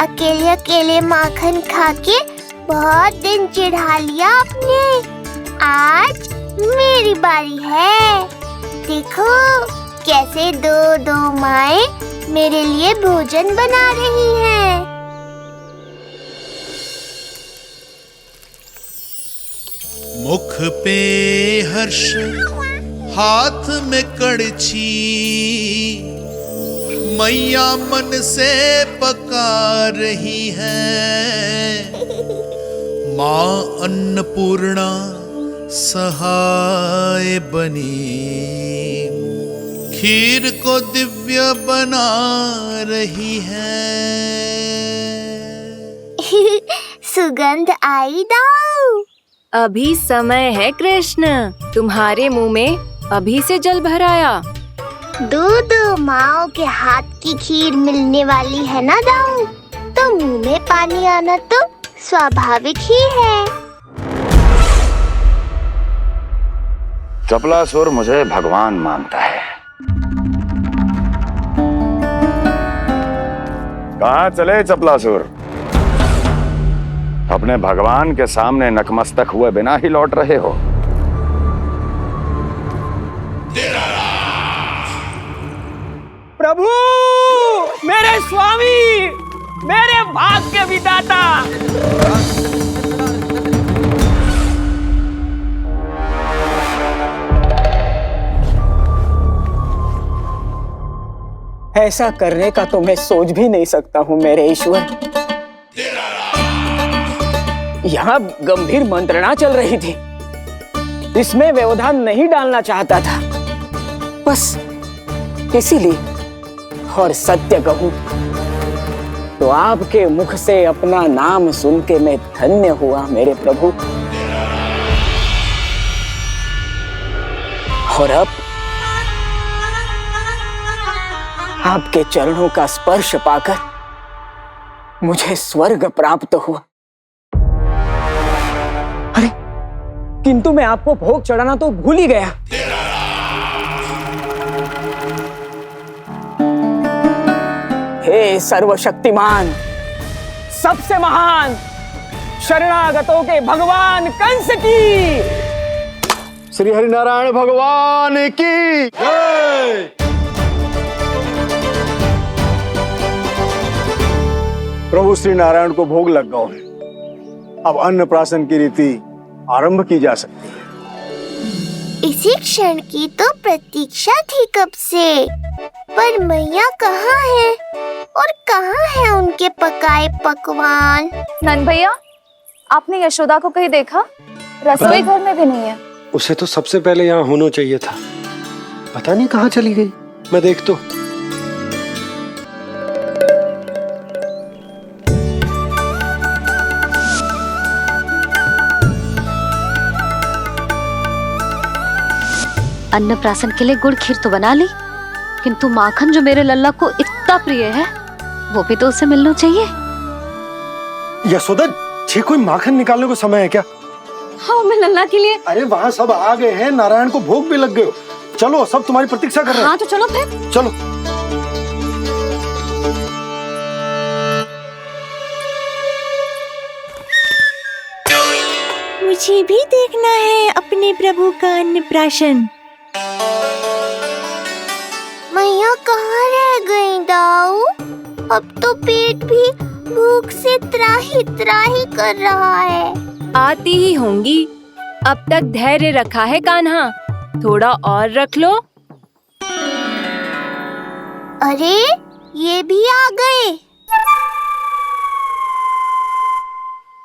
अकेले अकेले माखन खा के बहुत दिन चिढ़ा लिया आपने। आज मेरी बारी है। देखो कैसे दो दो माएं मेरे लिए भोजन बना रही हैं। मुख पे हर्ष, हाथ में कड़छी, मैया मन से पका रही है। माँ अन्नपूर्णा सहाय बनी, खीर को दिव्य बना रही है। सुगंध आई दाऊ। अभी समय है कृष्ण, तुम्हारे मुंह में अभी से जल भर आया। दो माओ के हाथ की खीर मिलने वाली है ना दाऊ, तो मुंह में पानी आना तो स्वाभाविक ही है। चपलासुर मुझे भगवान मानता है। कहाँ चले चपलासुर? अपने भगवान के सामने नतमस्तक हुए बिना ही लौट रहे हो। प्रभु, मेरे स्वामी, मेरे भाग्य विधाता। ऐसा करने का तो मैं सोच भी नहीं सकता हूँ मेरे ईश्वर। यहाँ गंभीर मंत्रणा चल रही थी, इसमें व्यवधान नहीं डालना चाहता था, बस इसीलिए। और सत्य कहूं तो आपके मुख से अपना नाम सुन के मैं धन्य हुआ मेरे प्रभु। और अब आपके चरणों का स्पर्श पाकर मुझे स्वर्ग प्राप्त हुआ। अरे किंतु मैं आपको भोग चढ़ाना तो भूल ही गया। हे सर्वशक्तिमान, सबसे महान, शरणागतों के भगवान कंस की। श्री हरिनारायण भगवान की जय। प्रभु श्री नारायण को भोग लग गया है, अब अन्नप्राशन की रीति आरंभ की जा सकती है। इसी क्षण की तो प्रतीक्षा थी कब से, पर मैया कहाँ है और कहाँ है उनके पकाए पकवान? नंद भैया, आपने यशोदा को कहीं देखा? रसोई घर में भी नहीं है। उसे तो सबसे पहले यहाँ होना चाहिए था, पता नहीं कहाँ चली गई। मैं देख तो। अन्नप्राशन के लिए गुड़ खीर तो बना ली, किंतु माखन जो मेरे लल्ला को इतना प्रिय है वो भी तो उसे मिलना चाहिए। यशोदा जी, कोई माखन निकालने को समय है क्या? हाँ, मैं लल्ला के लिए। अरे वहाँ सब आ गए हैं, नारायण को भोग भी लग गए हो। चलो, सब तुम्हारी प्रतीक्षा कर रहे हैं। हाँ तो चलो फिर। चलो। मुझे भी देखना है अपने प्रभु का अन्नप्राशन। मैया कहाँ रह गई दाऊ? अब तो पेट भी भूख से त्राही त्राही कर रहा है। आती ही होंगी। अब तक धैर्य रखा है कान्हा, थोड़ा और रख लो। अरे ये भी आ गए।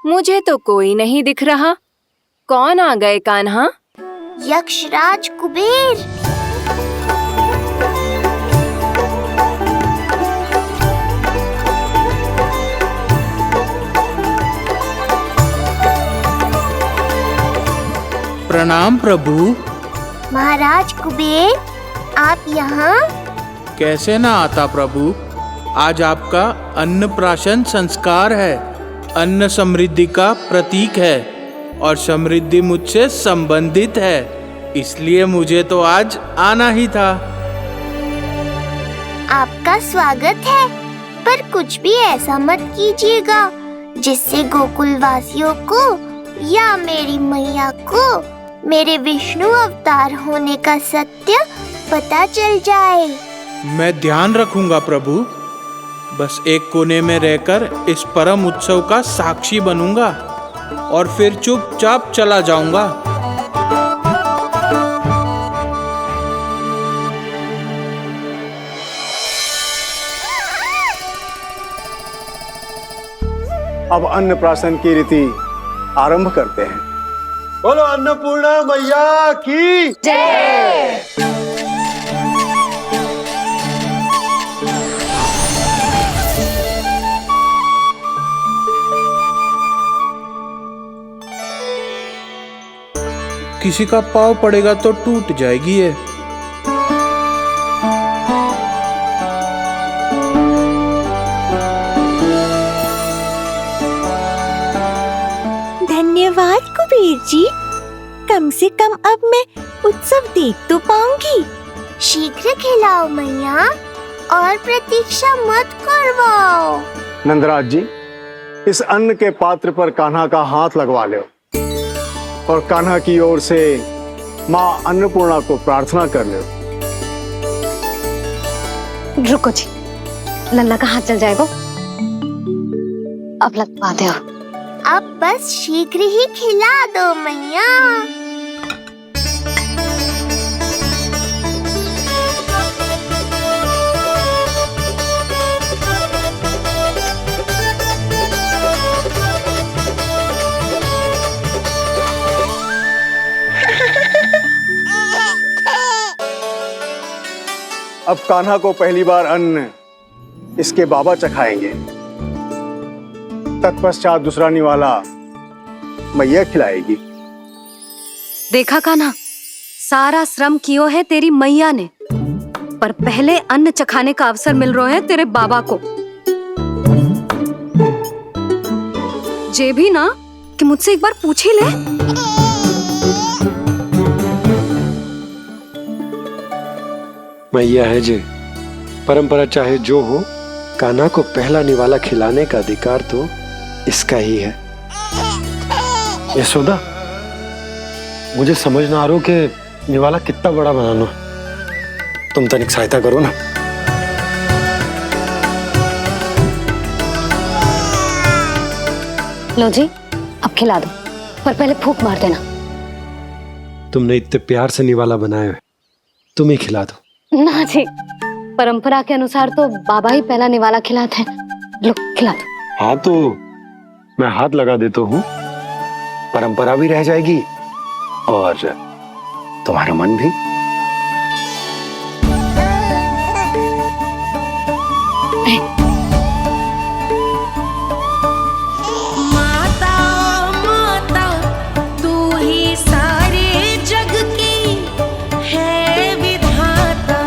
मुझे तो कोई नहीं दिख रहा। कौन आ गए कान्हा? यक्षराज कुबेर। प्रणाम प्रभु। महाराज कुबेर, आप यहाँ? कैसे ना आता प्रभु, आज आपका अन्नप्राशन संस्कार है। अन्न समृद्धि का प्रतीक है और समृद्धि मुझसे संबंधित है, इसलिए मुझे तो आज आना ही था। आपका स्वागत है, पर कुछ भी ऐसा मत कीजिएगा जिससे गोकुल वासियों को या मेरी मैया को मेरे विष्णु अवतार होने का सत्य पता चल जाए। मैं ध्यान रखूंगा प्रभु। बस एक कोने में रहकर इस परम उत्सव का साक्षी बनूंगा और फिर चुपचाप चला जाऊंगा। अब अन्नप्राशन की रीति आरंभ करते हैं। बोलो अन्नपूर्णा मैया की जय। किसी का पाँव पड़ेगा तो टूट जाएगी ये। धन्यवाद कुबेर जी, कम से कम अब मैं उत्सव देख तो पाऊंगी। शीघ्र खिलाओ मैया और प्रतीक्षा मत करवाओ। नंदराज जी, इस अन्न के पात्र पर कान्हा का हाथ लगवा लो और कान्हा की ओर से माँ अन्नपूर्णा को प्रार्थना कर लो। रुको जी, लल्ला का हाथ चल जाएगा, अब लगवा दो। अब बस शीघ्र ही खिला दो मैया। अब कान्हा को पहली बार अन्न इसके बाबा चखाएंगे, तत्पश्चात दूसरा निवाला मैया खिलाएगी। देखा कान्हा, सारा श्रम कियो है तेरी मैया ने, पर पहले अन्न चखाने का अवसर मिल रहा है तेरे बाबा को। जे भी ना कि मुझसे एक बार पूछ ही ले। मैया है जे, परंपरा चाहे जो हो, कान्हा को पहला निवाला खिलाने का अधिकार तो इसका ही है। यशोदा, मुझे समझ ना आ रहा कि निवाला कितना बड़ा बनाना। तुम तनिक सहायता करो ना। लो जी, अब खिला दो, पर पहले फूंक मार देना। तुमने इतने प्यार से निवाला बनाया है, तुम ही खिला दो। ना जी, परंपरा के अनुसार तो बाबा ही पहला निवाला खिलाते हैं। लो खिला दो। हाँ तो मैं हाथ लगा देता हूँ, परंपरा भी रह जाएगी और तुम्हारा मन भी। माता माता तू ही सारे जग की है विधाता,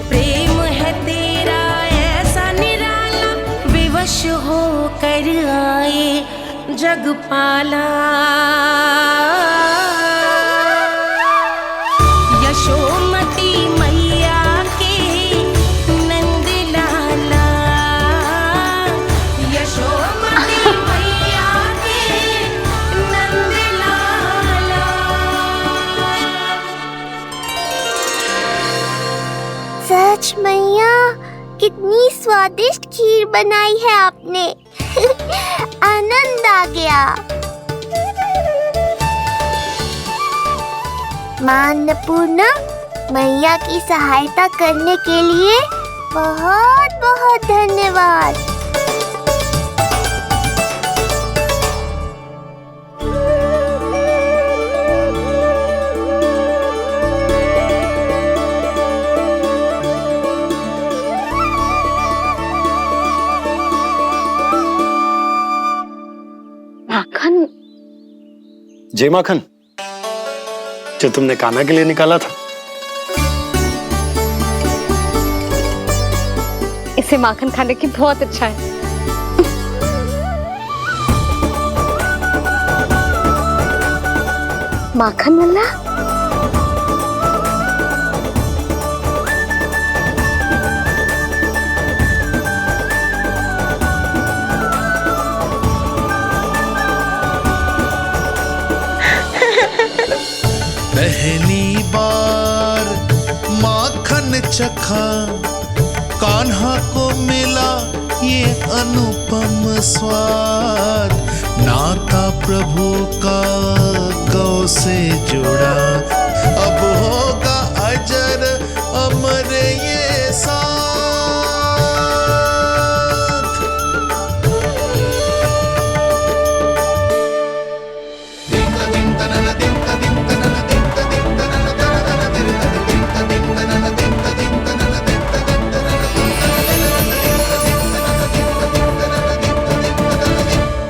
प्रेम है तेरा ऐसा निराला, विवश होकर आए जग पाला। यशोमती मैया के नंद लाला, यशोमती मैया के नंद लाला। सच मैया, कितनी स्वादिष्ट खीर बनाई है आपने। आनंद आ गया। मां अन्नपूर्णा, मैया की सहायता करने के लिए बहुत बहुत धन्यवाद। माखन? जय माखन, जो तुमने कान्हा के लिए निकाला था। इसे माखन खाने की बहुत अच्छा है। माखन मल्ला, पहली बार माखन चखा, कान्हा को मिला ये अनुपम स्वाद। नाता प्रभु का गौ से जुड़ा, अब होगा अजर अमर ये साथ।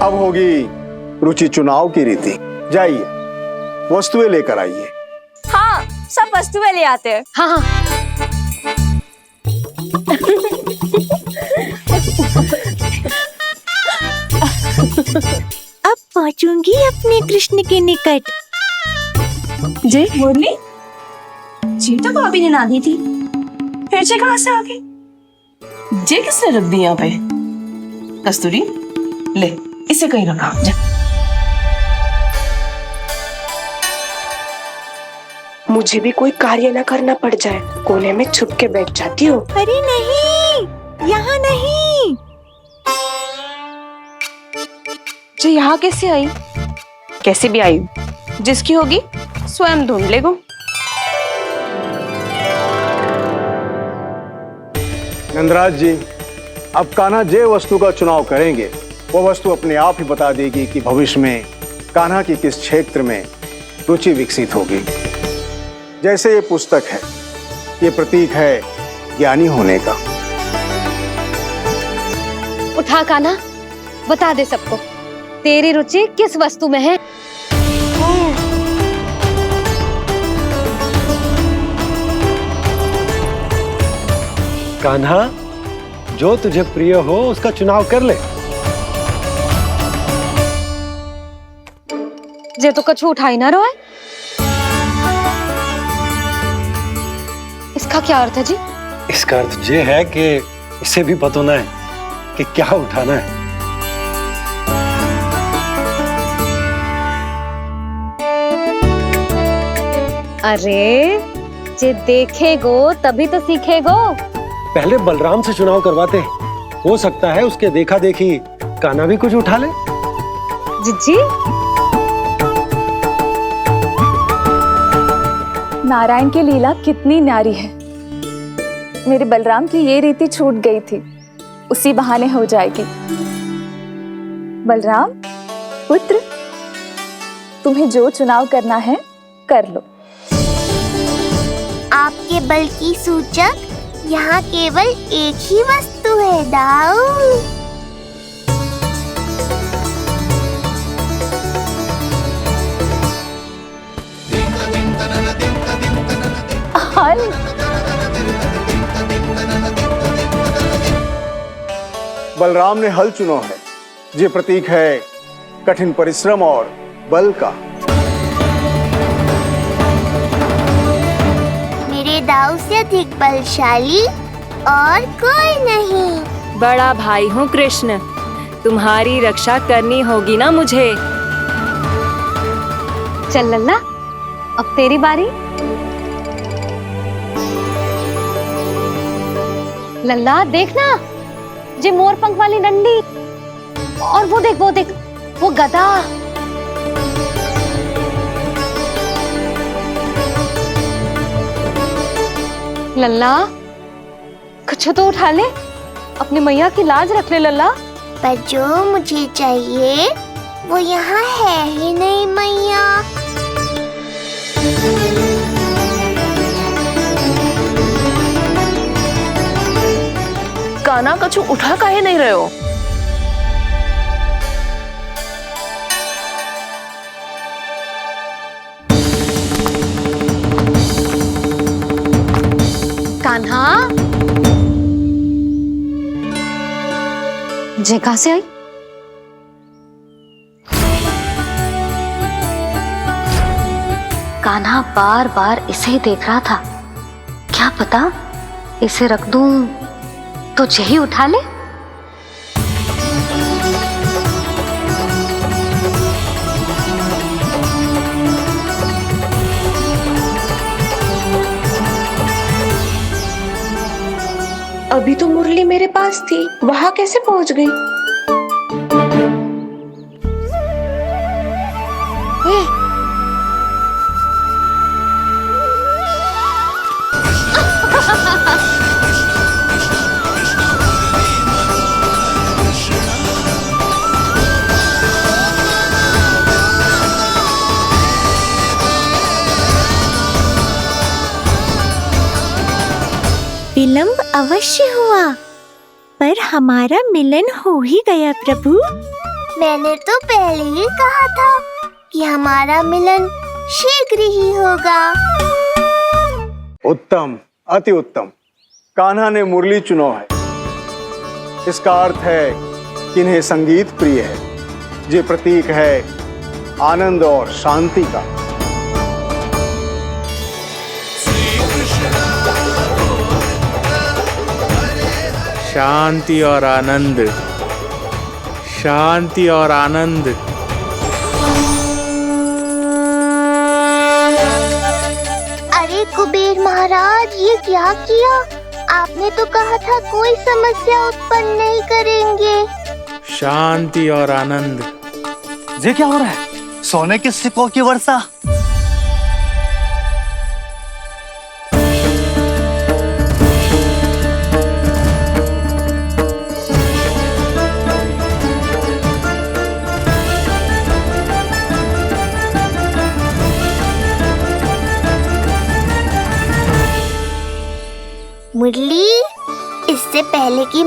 अब होगी रुचि चुनाव की रीति। जाइए, वस्तुएं लेकर आइए। हाँ, सब वस्तुएं ले आते हैं। हाँ हाँ। अब पहुंचूंगी अपने कृष्ण के निकट। जी मुरली, जी तो भाभी ने ना दी थी, फिर से कहाँ से आ गई? जे किसने रख दी यहाँ पे? कस्तूरी, ले इसे कहीं रखा जा। मुझे भी कोई कार्य न करना पड़ जाए, कोने में छुप के बैठ जाती हो। अरे नहीं, यहाँ नहीं। जी यहाँ कैसे आई? कैसे भी आई, जिसकी होगी स्वयं ढूंढ लेगो। नंदराज जी, अब कान्हा जे वस्तु का चुनाव करेंगे, वो वस्तु अपने आप ही बता देगी कि भविष्य में कान्हा की किस क्षेत्र में रुचि विकसित होगी। जैसे ये पुस्तक है, ये प्रतीक है ज्ञानी होने का। उठा कान्हा, बता दे सबको तेरी रुचि किस वस्तु में है। कान्हा, जो तुझे प्रिय हो उसका चुनाव कर ले। जे तो कछु उठाई ना रोए। इसका क्या अर्थ है जी? इसका अर्थ ये है कि इसे भी पता ना है कि क्या उठाना है। अरे जे देखेगो तभी तो सीखेगो। पहले बलराम से चुनाव करवाते हैं, हो सकता है उसके देखा देखी कान्हा भी कुछ उठा ले। जिज्जी नारायण की लीला कितनी न्यारी है। मेरे बलराम की ये रीति छूट गई थी, उसी बहाने हो जाएगी। बलराम पुत्र, तुम्हें जो चुनाव करना है कर लो। आपके बल की सूचक यहाँ केवल एक ही वस्तु है दाऊ। बलराम ने हल चुना है, ये प्रतीक है कठिन परिश्रम और बल का। मेरे दाऊ से अधिक बलशाली और कोई नहीं। बड़ा भाई हूँ कृष्ण, तुम्हारी रक्षा करनी होगी ना मुझे। चल लल्ला, अब तेरी बारी। लल्ला देखना, जे मोर पंख वाली डंडी, और वो देख वो गदा। लल्ला कुछ तो उठा ले, अपनी मैया की लाज रख ले लल्ला। पर जो मुझे चाहिए वो यहाँ है ही नहीं मैया। कान्हा कछु उठा काहे नहीं रहे हो? कान्हा जे कहां से आई? कान्हा बार बार इसे ही देख रहा था। क्या पता इसे रख दूं तो यही उठा ले। अभी तो मुरली मेरे पास थी, वहां कैसे पहुंच गई? विलंब अवश्य हुआ, पर हमारा मिलन हो ही गया प्रभु। मैंने तो पहले ही कहा था कि हमारा मिलन शीघ्र ही होगा। उत्तम, अति उत्तम। कान्हा ने मुरली चुना है, इसका अर्थ है कि इन्हें संगीत प्रिय है। ये प्रतीक है आनंद और शांति का। शांति और आनंद, शांति और आनंद। अरे कुबेर महाराज, ये क्या किया? आपने तो कहा था कोई समस्या उत्पन्न नहीं करेंगे। शांति और आनंद। ये क्या हो रहा है? सोने के सिक्कों की वर्षा। मुरली, इससे पहले कि